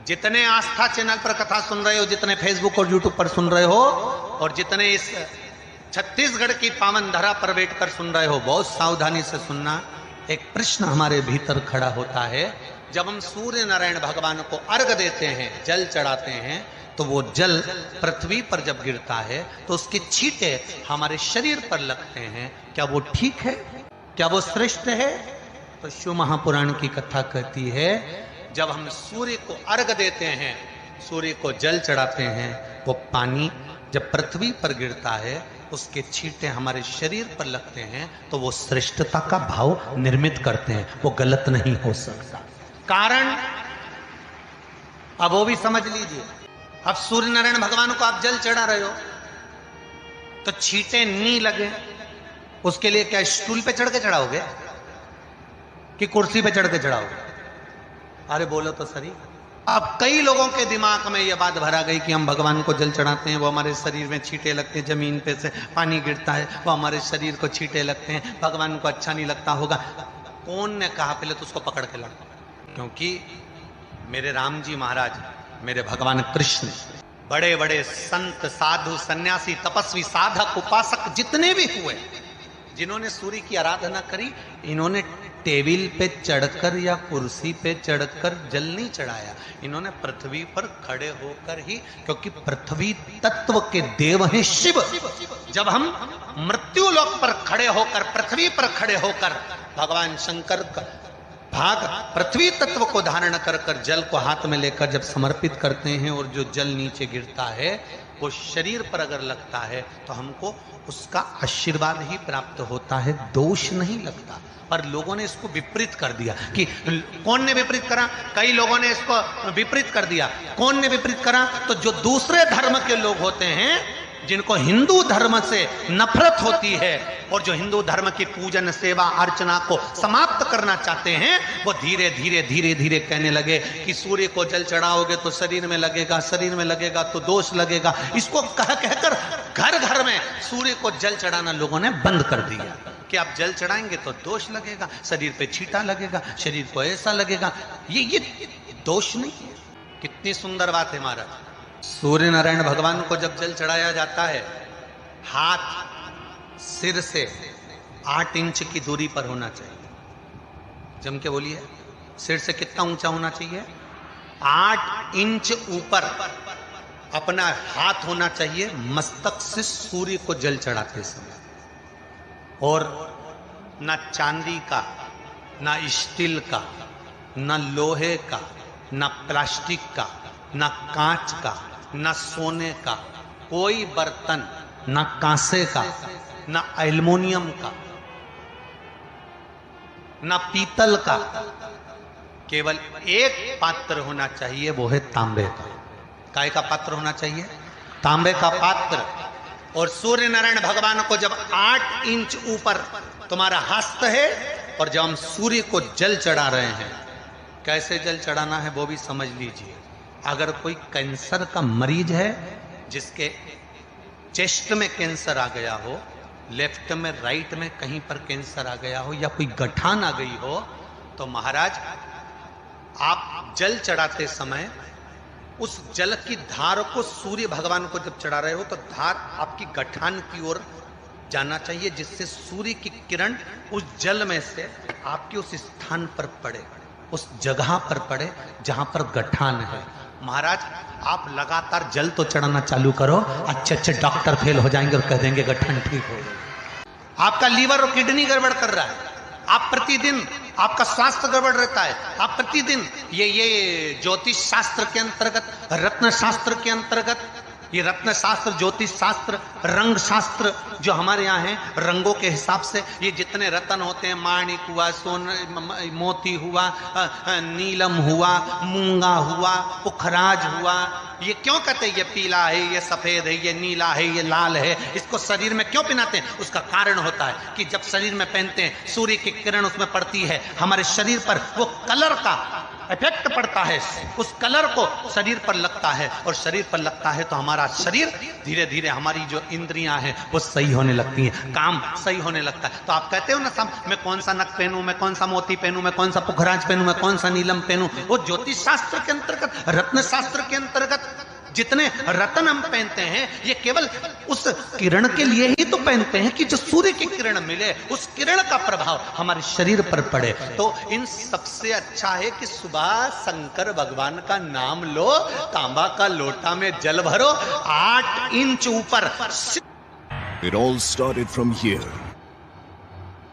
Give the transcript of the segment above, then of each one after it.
जितने आस्था चैनल पर कथा सुन रहे हो, जितने फेसबुक और यूट्यूब पर सुन रहे हो, और जितने इस छत्तीसगढ़ की पावन धरा पर बैठकर सुन रहे हो, बहुत सावधानी से सुनना। एक प्रश्न हमारे भीतर खड़ा होता है, जब हम सूर्य नारायण भगवान को अर्घ देते हैं, जल चढ़ाते हैं, तो वो जल पृथ्वी पर जब गिरता है तो उसके छींटे हमारे शरीर पर लगते हैं। क्या वो ठीक है? क्या वो श्रेष्ठ है? तो शिव महापुराण की कथा कहती है, जब हम सूर्य को अर्घ देते हैं, सूर्य को जल चढ़ाते हैं, वो पानी जब पृथ्वी पर गिरता है, उसके छींटे हमारे शरीर पर लगते हैं, तो वो श्रेष्ठता का भाव निर्मित करते हैं। वो गलत नहीं हो सकता। कारण अब वो भी समझ लीजिए। अब सूर्य नारायण भगवान को आप जल चढ़ा रहे हो, तो छींटे नहीं लगे, उसके लिए क्या स्टूल पे चढ़ के चढ़ाओगे कि कुर्सी पे चढ़ के चढ़ाओगे? अरे बोलो तो सही। अब कई लोगों के दिमाग में यह बात भरा गई कि हम भगवान को जल चढ़ाते हैं, वो हमारे शरीर में छींटे लगते हैं, जमीन पे से पानी गिरता है, वो हमारे शरीर को छींटे लगते हैं, भगवान को अच्छा नहीं लगता होगा। कौन ने कहा? पहले तो उसको पकड़ के ला। क्योंकि मेरे राम जी महाराज, मेरे भगवान कृष्ण, बड़े बड़े संत, साधु, सन्यासी, तपस्वी, साधक, उपासक जितने भी हुए, जिन्होंने सूर्य की आराधना करी, इन्होंने टेबल पे चढ़कर या कुर्सी पे चढ़कर जल नहीं चढ़ाया, इन्होंने पृथ्वी पर खड़े होकर ही, क्योंकि पृथ्वी तत्व के देव हैं शिव। जब हम मृत्यु लोक पर खड़े होकर, पृथ्वी पर खड़े होकर भगवान शंकर का भाग पृथ्वी तत्व को धारण कर कर जल को हाथ में लेकर जब समर्पित करते हैं, और जो जल नीचे गिरता है वो शरीर पर अगर लगता है तो हमको उसका आशीर्वाद ही प्राप्त होता है, दोष नहीं लगता। पर लोगों ने इसको विपरीत कर दिया। कि कौन ने विपरीत करा? कई लोगों ने इसको विपरीत कर दिया। कौन ने विपरीत करा? तो जो दूसरे धर्म के लोग होते हैं, जिनको हिंदू धर्म से नफरत होती है, और जो हिंदू धर्म की पूजन, सेवा, अर्चना को समाप्त करना चाहते हैं, वो धीरे धीरे धीरे धीरे कहने लगे कि सूर्य को जल चढ़ाओगे तो शरीर में लगेगा, शरीर में लगेगा तो दोष लगेगा। इसको कह कहकर घर घर में सूर्य को जल चढ़ाना लोगों ने बंद कर दिया कि आप जल चढ़ाएंगे तो दोष लगेगा, शरीर पे छींटा लगेगा, शरीर को ऐसा लगेगा। ये दोष नहीं है। कितनी सुंदर बात है महाराज। सूर्य नारायण भगवान को जब जल चढ़ाया जाता है, हाथ सिर से 8 इंच की दूरी पर होना चाहिए। जम के बोलिए, सिर से कितना ऊंचा होना चाहिए? 8 इंच ऊपर अपना हाथ होना चाहिए मस्तक से सूर्य को जल चढ़ाते समय। और ना चांदी का, ना स्टील का, ना लोहे का, ना प्लास्टिक का, ना कांच का, ना सोने का कोई बर्तन, ना कांसे का, ना एल्युमिनियम का, ना पीतल का, केवल एक पात्र होना चाहिए, वो है तांबे का। काय का पात्र होना चाहिए? तांबे का पात्र। और सूर्य नारायण भगवान को जब 8 इंच ऊपर तुम्हारा हस्त है, और जब हम सूर्य को जल चढ़ा रहे हैं, कैसे जल चढ़ाना है वो भी समझ लीजिए। अगर कोई कैंसर का मरीज है, जिसके चेस्ट में कैंसर आ गया हो, लेफ्ट में, राइट में कहीं पर कैंसर आ गया हो, या कोई गठान आ गई हो, तो महाराज आप जल चढ़ाते समय उस जल की धार को सूर्य भगवान को जब चढ़ा रहे हो, तो धार आपकी गठान की ओर जाना चाहिए, जिससे सूर्य की किरण उस जल में से आपके उस स्थान पर पड़े, उस जगह पर पड़े जहां पर गठान है। महाराज आप लगातार जल तो चढ़ाना चालू करो, अच्छे अच्छे डॉक्टर फेल हो जाएंगे और कह देंगे गठन ठीक हो गया। आपका लीवर और किडनी गड़बड़ कर रहा है, आप प्रतिदिन, आपका स्वास्थ्य गड़बड़ रहता है, आप प्रतिदिन ये ज्योतिष शास्त्र के अंतर्गत, रत्न शास्त्र के अंतर्गत, ये रत्न शास्त्र, ज्योतिष शास्त्र, रंग शास्त्र जो हमारे यहाँ है, रंगों के हिसाब से ये जितने रत्न होते हैं, माणिक हुआ, सोन, मोती हुआ, नीलम हुआ, मूंगा हुआ, पुखराज हुआ, ये क्यों कहते हैं ये पीला है, ये सफेद है, ये नीला है, ये लाल है, इसको शरीर में क्यों पहनाते हैं? उसका कारण होता है कि जब शरीर में पहनते हैं, सूर्य की किरण उसमें पड़ती है, हमारे शरीर पर वो कलर का इफेक्ट पड़ता है, उस कलर को शरीर पर लगता है, और शरीर पर लगता है तो हमारा शरीर धीरे धीरे, हमारी जो इंद्रियां हैं वो सही होने लगती हैं, काम सही होने लगता है। तो आप कहते हो ना साहब, मैं कौन सा नक पहनूं, मैं कौन सा मोती पहनूं, मैं कौन सा पुखराज पहनूं, मैं कौन सा नीलम पहनूं, वो ज्योतिष शास्त्र के अंतर्गत, रत्न शास्त्र के अंतर्गत जितने रत्न हम पहनते हैं, ये केवल उस किरण के लिए ही तो पहनते हैं कि जो सूर्य की किरण मिले, उस किरण का प्रभाव हमारे शरीर पर पड़े। तो इन सबसे अच्छा है कि सुबह शंकर भगवान का नाम लो, तांबा का लोटा में जल भरो, 8 इंच ऊपर It all started from here.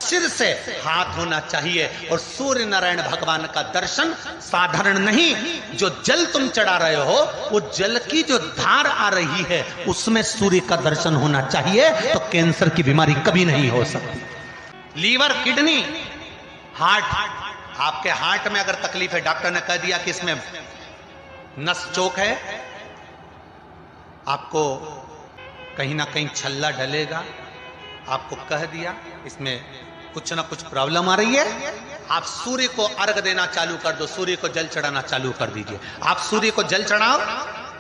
सिर से हाथ होना चाहिए। और सूर्य नारायण भगवान का दर्शन साधारण नहीं, जो जल तुम चढ़ा रहे हो, वो जल की जो धार आ रही है उसमें सूर्य का दर्शन होना चाहिए, तो कैंसर की बीमारी कभी नहीं हो सकती। लीवर, किडनी, हार्ट, आपके हार्ट में अगर तकलीफ है, डॉक्टर ने कह दिया कि इसमें नस चौक है, आपको कहीं ना कहीं छल्ला डलेगा, आपको कह दिया इसमें कुछ ना कुछ प्रॉब्लम आ रही है, आप सूर्य को अर्घ देना चालू कर दो, सूर्य को जल चढ़ाना चालू कर दीजिए। आप सूर्य को जल चढ़ाओ,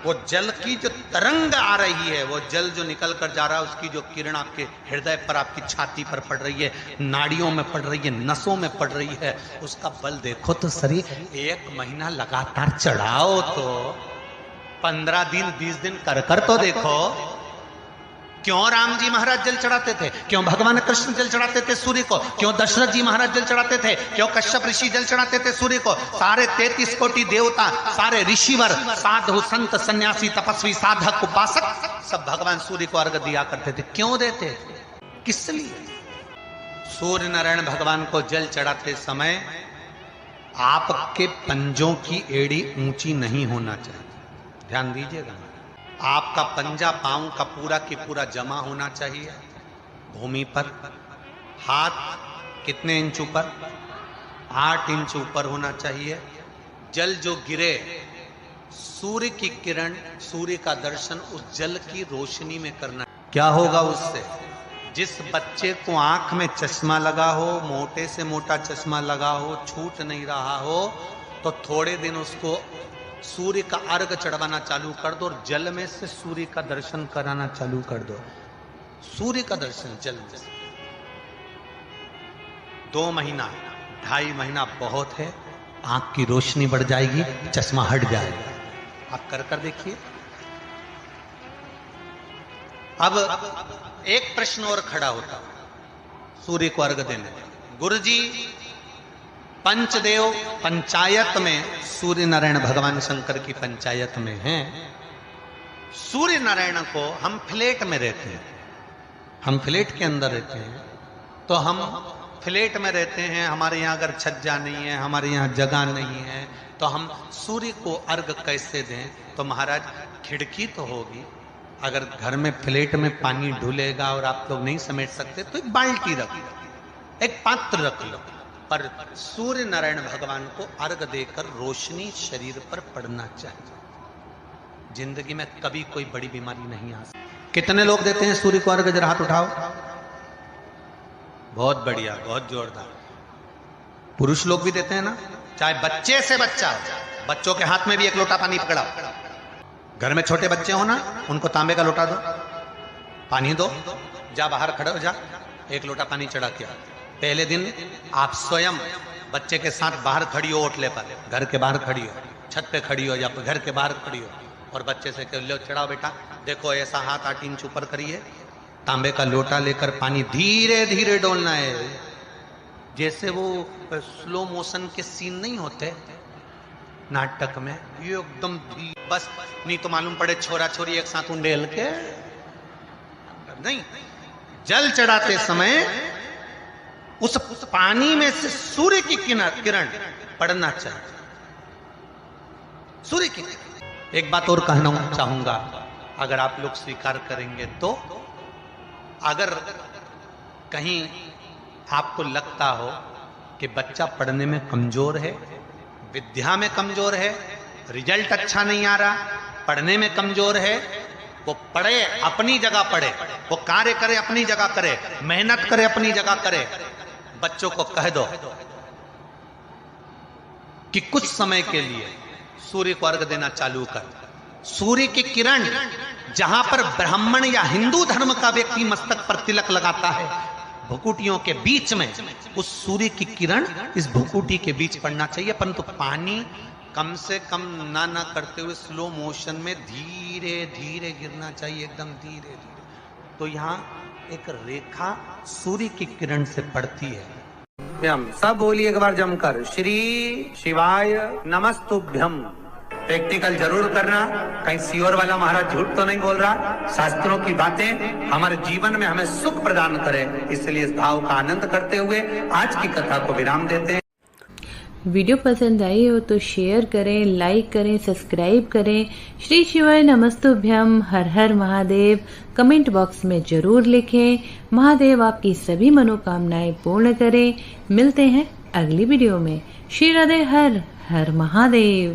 वो जल की जो तरंग आ रही है, वो जल जो निकल कर जा रहा है, उसकी जो किरण आपके हृदय पर, आपकी छाती पर पड़ रही है, नाड़ियों में पड़ रही है, नसों में पड़ रही है, उसका बल देखो तो सही। 1 महीना लगातार चढ़ाओ तो 15 दिन 20 दिन कर तो देखो। क्यों राम जी महाराज जल चढ़ाते थे, क्यों भगवान कृष्ण जल चढ़ाते थे सूर्य को, क्यों दशरथ जी महाराज जल चढ़ाते थे, क्यों कश्यप ऋषि जल चढ़ाते थे सूर्य को, सारे 33 कोटि देवता, सारे ऋषिवर, साधु संत सन्यासी तपस्वी साधक उपासक सब भगवान सूर्य को अर्घ दिया करते थे। क्यों देते, किस लिए? सूर्य नारायण भगवान को जल चढ़ाते समय आपके पंजों की एड़ी ऊंची नहीं होना चाहिए, ध्यान दीजिएगा। आपका पंजा पांव का पूरा की पूरा जमा होना चाहिए भूमि पर। हाथ कितने इंच ऊपर? 8 इंच ऊपर होना चाहिए। जल जो गिरे, सूर्य की किरण, सूर्य का दर्शन उस जल की रोशनी में करना। क्या होगा उससे? जिस बच्चे को आंख में चश्मा लगा हो, मोटे से मोटा चश्मा लगा हो, छूट नहीं रहा हो, तो थोड़े दिन उसको सूर्य का अर्घ चढ़वाना चालू कर दो और जल में से सूर्य का दर्शन कराना चालू कर दो। सूर्य का दर्शन जल में से 2 महीना 2.5 महीना बहुत है, आंख की रोशनी बढ़ जाएगी, चश्मा हट जाएगा। आप कर देखिए। अब एक प्रश्न और खड़ा होता सूर्य को अर्घ देने। गुरुजी, पंचदेव पंचायत में सूर्य नारायण भगवान शंकर की पंचायत में हैं। सूर्य नारायण को हम फ्लैट में रहते हैं, हम फ्लैट के अंदर रहते हैं, तो हम फ्लैट में रहते हैं, हमारे यहाँ अगर छज्जा नहीं है, हमारे यहाँ जगह नहीं है, तो हम सूर्य को अर्घ कैसे दें? तो महाराज खिड़की तो होगी, अगर घर में फ्लैट में पानी ढुलेगा और आप लोग नहीं समेट सकते तो एक बाल्टी रख लो, एक पात्र रख लो, पर सूर्य नारायण भगवान को अर्घ देकर रोशनी शरीर पर पड़ना चाहिए। जिंदगी में कभी कोई बड़ी बीमारी नहीं आ सकती। कितने लोग देते हैं सूर्य को अर्घ? जरा हाथ उठाओ। बहुत बढ़िया, बहुत जोरदार। पुरुष लोग भी देते हैं ना, चाहे बच्चे से बच्चा, बच्चों के हाथ में भी 1 लोटा पानी पकड़ाओ। घर में छोटे बच्चे हो ना, उनको तांबे का लोटा दो, पानी दो, जा बाहर खड़े हो जा, 1 लोटा पानी चढ़ा के। पहले दिन आप स्वयं बच्चे के साथ बाहर खड़ी हो, ओटले पर, घर के बाहर खड़ी हो, छत पे खड़ी हो या घर के बाहर खड़ी हो, और बच्चे से कह लो चढ़ाओ बेटा, देखो ऐसा हाथ 8 इंच ऊपर करिए, तांबे का लोटा लेकर पानी धीरे धीरे डोलना है, जैसे वो स्लो मोशन के सीन नहीं होते नाटक में, ये एकदम बस, नहीं तो मालूम पड़े छोरा छोरी एक साथ उंडेल के नहीं। जल चढ़ाते समय उस पानी में से सूर्य की किरण पड़ना चाहिए, सूर्य की। एक बात और कहना चाहूंगा, अगर आप लोग स्वीकार करेंगे तो, अगर कहीं आपको लगता हो कि बच्चा पढ़ने में कमजोर है, विद्या में कमजोर है, रिजल्ट अच्छा नहीं आ रहा, पढ़ने में कमजोर है, वो पढ़े, अपनी जगह पढ़े, वो कार्य करे, अपनी जगह करे, मेहनत करे, अपनी जगह करे। बच्चों को कह दो कि कुछ समय के लिए सूर्य को अर्घ देना चालू कर। सूर्य की किरण जहां पर ब्राह्मण या हिंदू धर्म का व्यक्ति मस्तक पर तिलक लगाता है, भुकुटियों के बीच में उस सूर्य की किरण इस भुकुटी के बीच पड़ना चाहिए, परंतु पानी कम से कम ना करते हुए स्लो मोशन में धीरे धीरे गिरना चाहिए, एकदम धीरे धीरे। तो यहाँ एक रेखा सूर्य की किरण से पड़ती है। सब बोलिए एक बार जमकर, श्री शिवाय नमस्तुभ्यम। प्रैक्टिकल जरूर करना, कहीं सियोर वाला महाराज झूठ तो नहीं बोल रहा। शास्त्रों की बातें हमारे जीवन में हमें सुख प्रदान करे, इसलिए इस भाव का आनंद करते हुए आज की कथा को विराम देते हैं। वीडियो पसंद आई हो तो शेयर करें, लाइक करें, सब्सक्राइब करें। श्री शिवाय नमस्तुभ्यम, हर हर महादेव कमेंट बॉक्स में जरूर लिखें। महादेव आपकी सभी मनोकामनाएं पूर्ण करें। मिलते हैं अगली वीडियो में। श्री राधे, हर हर महादेव।